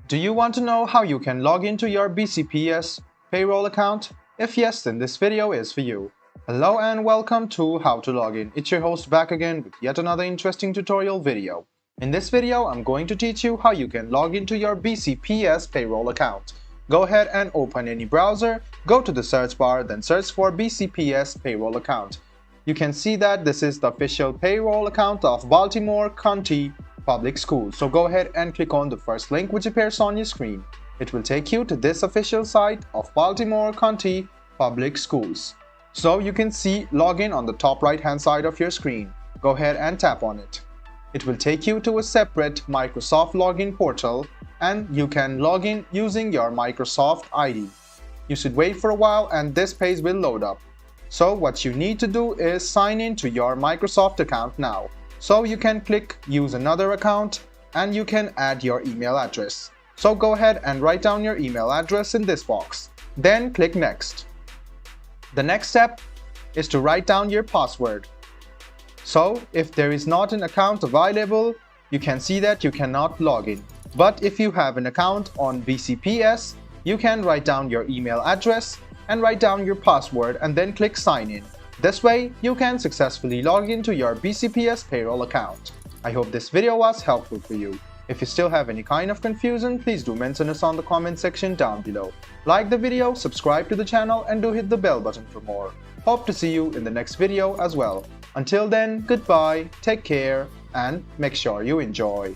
Do you want to know how you can log into your BCPS Payroll account? If yes, then this video is for you. Hello and welcome to How to Log In. It's your host back again with yet another interesting tutorial video. In this video, I'm going to teach you how you can log into your BCPS Payroll account. Go ahead and open any browser, go to the search bar, then search for BCPS Payroll account. You can see that this is the official payroll account of Baltimore County Public Schools. So go ahead and click on the first link which appears on your screen. It will take you to this official site of Baltimore County Public Schools. So you can see login on the top right hand side of your screen. Go ahead and tap on it. It will take you to a separate Microsoft login portal and you can log in using your Microsoft ID. You should wait for a while and this page will load up. So what you need to do is sign in to your Microsoft account now. So you can click use another account and you can add your email address. So go ahead and write down your email address in this box. Then click next. The next step is to write down your password. So if there is not an account available, you can see that you cannot log in. But if you have an account on BCPS, you can write down your email address and write down your password and then click sign in. This way, you can successfully log into your BCPS Payroll account. I hope this video was helpful for you. If you still have any kind of confusion, please do mention us on the comment section down below. Like the video, subscribe to the channel and do hit the bell button for more. Hope to see you in the next video as well. Until then, goodbye, take care and make sure you enjoy.